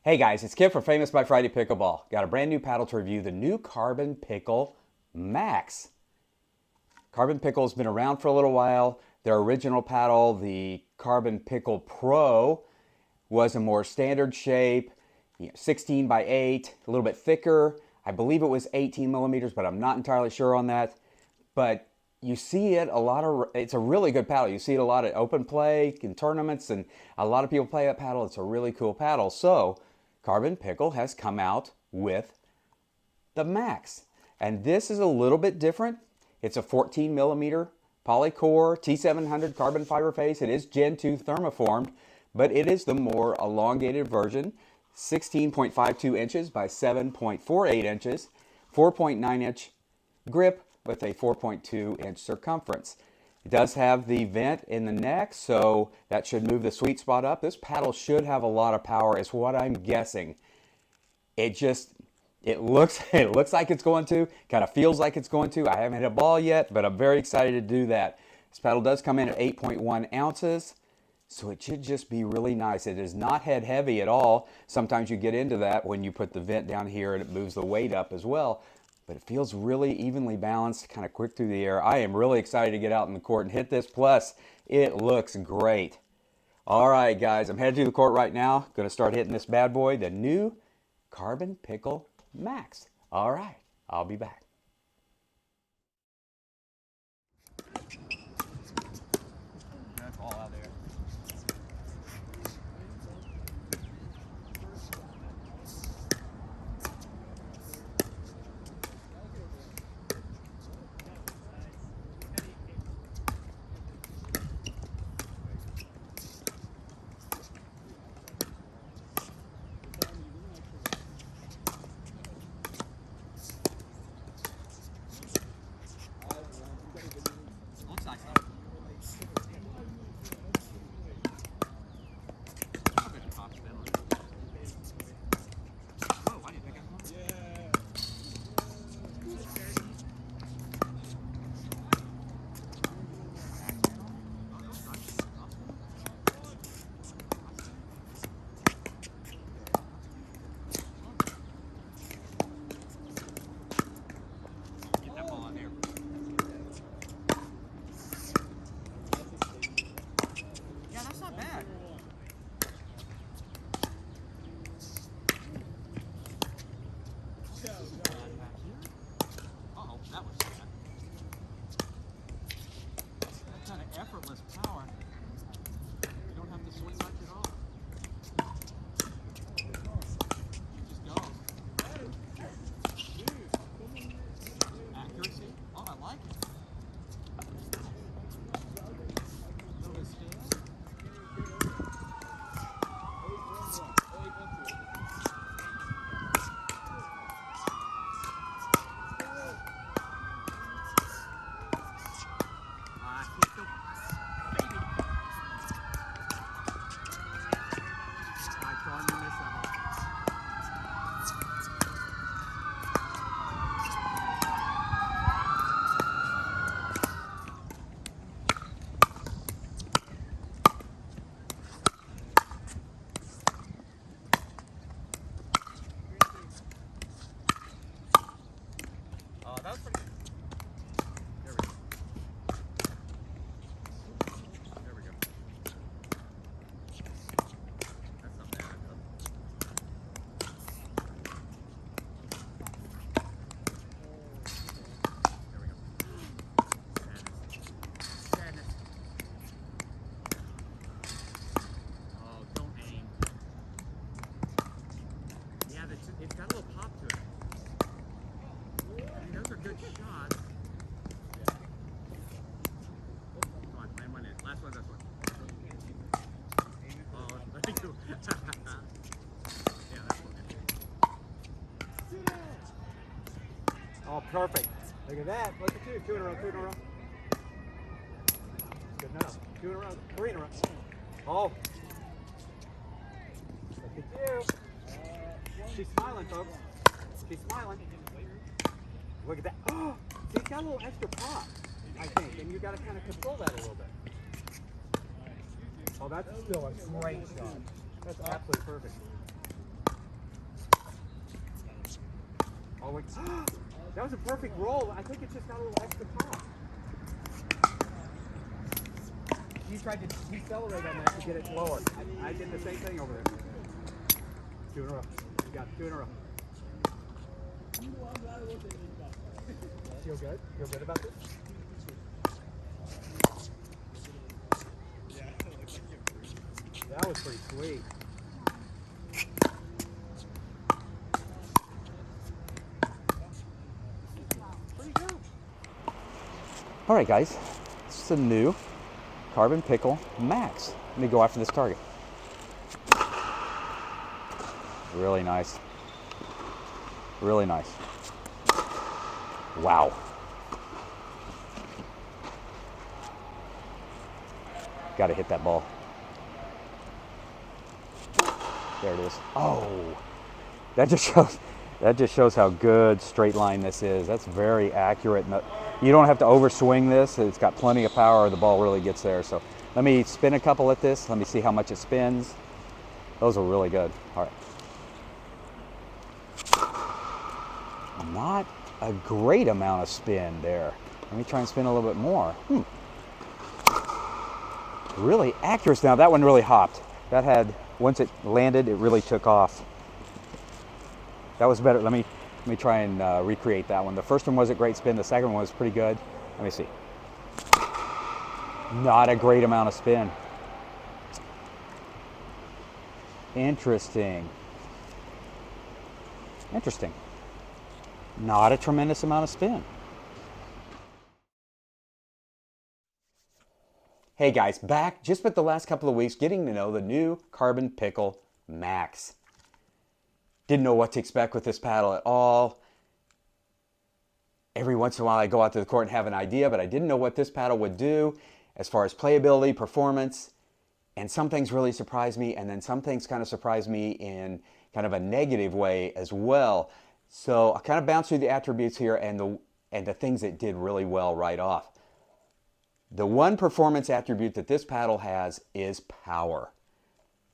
Hey guys, it's Kip from Famous by Friday Pickleball. Got a brand new paddle to review, the new Carbon Pickle Max. Carbon Pickle's been around for a little while. Their original paddle, the Carbon Pickle Pro, was a more standard shape, 16 by 8, a little bit thicker. I believe it was 18 millimeters, but I'm not entirely sure on that. But you see it a lot of, it's a really good paddle. You see it a lot at open play, in tournaments, and a lot of people play that paddle. It's a really cool paddle. So Carbon Pickle has come out with the Max. And this is a little bit different. It's a 14 millimeter polycore T700 carbon fiber face. It is Gen 2 thermoformed, but it is the more elongated version, 16.52 inches by 7.48 inches, 4.9 inch grip with a 4.2 inch circumference. It does have the vent in the neck, so that should move the sweet spot up. This paddle should have a lot of power, is what I'm guessing. It looks like it's going to, kind of feels like it's going to. I haven't hit a ball yet, but I'm very excited to do that. This paddle does come in at 8.1 ounces, so it should just be really nice. It is not head heavy at all. Sometimes you get into that when you put the vent down here and it moves the weight up as well. But it feels really evenly balanced, kind of quick through the air. I am really excited to get out in the court and hit this. Plus, it looks great. All right, guys, I'm headed to the court right now. Going to start hitting this bad boy, the new Carbon Pickle Max. All right, I'll be back. That's all out there. Looks nice though. A bit of top spin on it. Whoa, I didn't pick up one. Get that ball out there. Yeah, that's not bad. Uh-oh, that was sad. That kind of effortless power. You don't have to swing much at all. It just goes. Accuracy. Oh, I like it. A little bit of spin. Hit the baby. I tried to miss that one. Oh, that was pretty good. There we go. There we go. That's not bad. There we go. Sadness. Sadness. Oh, don't aim. Yeah, it's got a little pop to it. I mean, those are good shots. Come on, plan one in. Last one, this one. Oh, thank you. Yeah, that's okay. Oh, perfect. Look at that. Look at two. Two in a row. Two in a row. Good enough. Two in a row. Three in a row. Oh. Look at you. She's smiling, folks. She's smiling. Look at that. Oh, she's got a little extra pop, I think, and you got to kind of control that a little bit. Oh, that's still a great shot. That's absolutely perfect. Oh, wait. That was a perfect roll. I think it just got a little extra pop. He tried to decelerate on that to get it lower. I did the same thing over there. 2 in a row. You got 2 in a row. Feel good? Feel good about this? That was pretty sweet. Pretty good. All right, guys, this is a new Carbon Pickle Max. Let me go after this target. Really nice. Really nice. Wow. Got to hit that ball. There it is. Oh, that just shows how good straight line this is. That's very accurate. You don't have to overswing this. It's got plenty of power. The ball really gets there. So let me spin a couple at this. Let me see how much it spins. Those are really good. All right. Not a great amount of spin there. Let me try and spin a little bit more. Really accurate. Now that one really hopped. That had, once it landed, it really took off. That was better. Let me try and recreate that one. The first one was a great spin. The second one was pretty good. Let me see. Not a great amount of spin. Interesting. Interesting. Not a tremendous amount of spin. Hey guys, back just spent the last couple of weeks getting to know the new Carbon Pickle Max. Didn't know what to expect with this paddle at all. Every once in a while I go out to the court and have an idea, but I didn't know what this paddle would do as far as playability, performance, and some things really surprised me, and then some things kind of surprised me in kind of a negative way as well. So I kind of bounced through the attributes here and the things that did really well right off. The one performance attribute that this paddle has is power.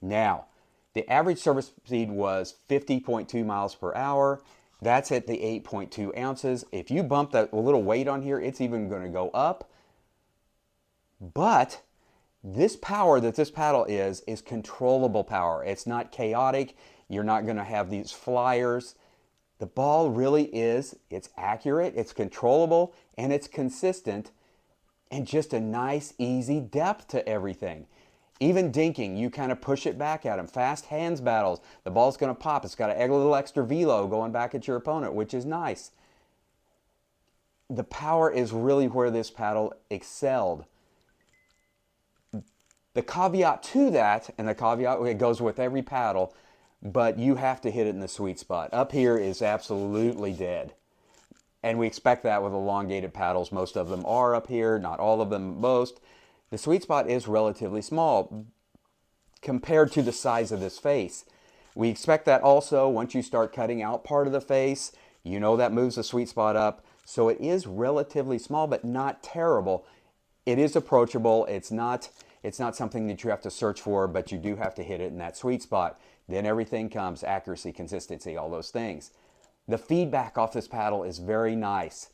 Now, the average service speed was 50.2 miles per hour. That's at the 8.2 ounces. If you bump that little weight on here, it's even going to go up. But this power that this paddle is controllable power. It's not chaotic. You're not going to have these flyers. The ball really is, it's accurate, it's controllable, and it's consistent, and just a nice, easy depth to everything. Even dinking, you kind of push it back at them. Fast hands battles, the ball's going to pop. It's got a little extra velo going back at your opponent, which is nice. The power is really where this paddle excelled. The caveat to that, and the caveat, it goes with every paddle, but you have to hit it in the sweet spot. Up here is absolutely dead. And we expect that with elongated paddles. Most of them are up here, not all of them, most. The sweet spot is relatively small compared to the size of this face. We expect that also once you start cutting out part of the face, you know that moves the sweet spot up. So it is relatively small, but not terrible. It is approachable. It's not something that you have to search for, but you do have to hit it in that sweet spot. Then everything comes, accuracy, consistency, all those things. The feedback off this paddle is very nice.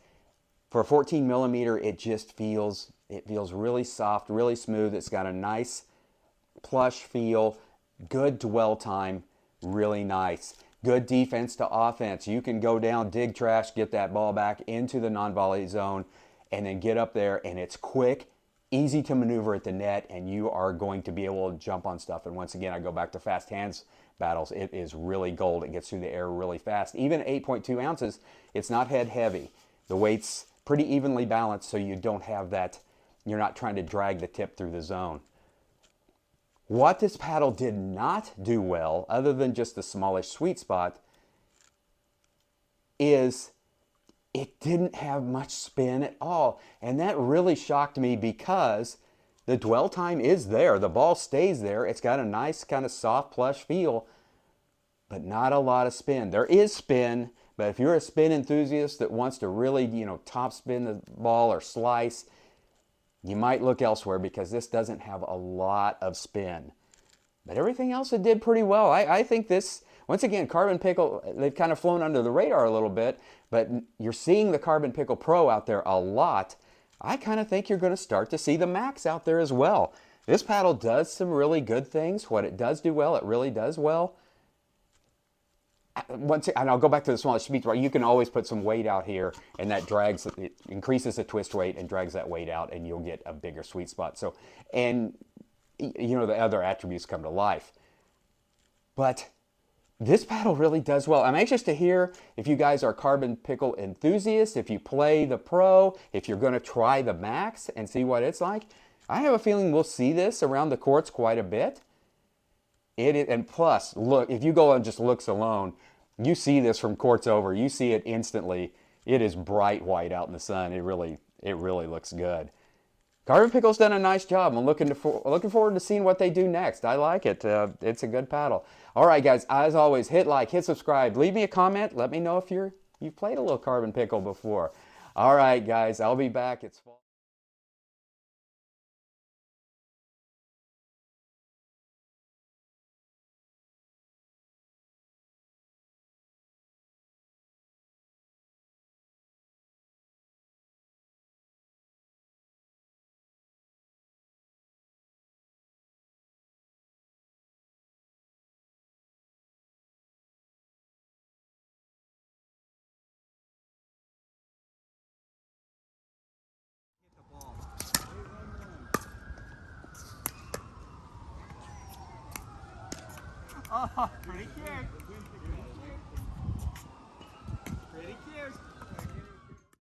For a 14 millimeter, it feels really soft, really smooth. It's got a nice plush feel, good dwell time, really nice. Good defense to offense. You can go down, dig trash, get that ball back into the non-volley zone, and then get up there, and it's quick, easy to maneuver at the net, and you are going to be able to jump on stuff. And once again, I go back to fast hands battles. It is really gold. It gets through the air really fast. Even 8.2 ounces, it's not head heavy. The weight's pretty evenly balanced, so you don't have that, you're not trying to drag the tip through the zone. What this paddle did not do well, other than just the smallish sweet spot, is it didn't have much spin at all. And that really shocked me because the dwell time is there. The ball stays there. It's got a nice kind of soft plush feel, but not a lot of spin. There is spin, but if you're a spin enthusiast that wants to really, top spin the ball or slice, you might look elsewhere because this doesn't have a lot of spin. But everything else it did pretty well. I think this, Once again, Carbon Pickle, they've kind of flown under the radar a little bit, but you're seeing the Carbon Pickle Pro out there a lot. I kind of think you're going to start to see the Max out there as well. This paddle does some really good things. What it does do well, it really does well. And I'll go back to the smaller speed, right? You can always put some weight out here, and that drags, it increases the twist weight and drags that weight out, and you'll get a bigger sweet spot. So, and you know, the other attributes come to life. But this paddle really does well. I'm anxious to hear if you guys are Carbon Pickle enthusiasts, if you play the Pro, if you're going to try the Max and see what it's like. I have a feeling we'll see this around the courts quite a bit. And plus, look, if you go on just looks alone, you see this from courts over. You see it instantly. It is bright white out in the sun. It really looks good. Carbon Pickle's done a nice job. I'm looking forward to seeing what they do next. I like it. It's a good paddle. All right, guys. As always, hit like, hit subscribe, leave me a comment. Let me know if you've played a little Carbon Pickle before. All right, guys. I'll be back. It's fall. Oh, pretty cute. Pretty cute.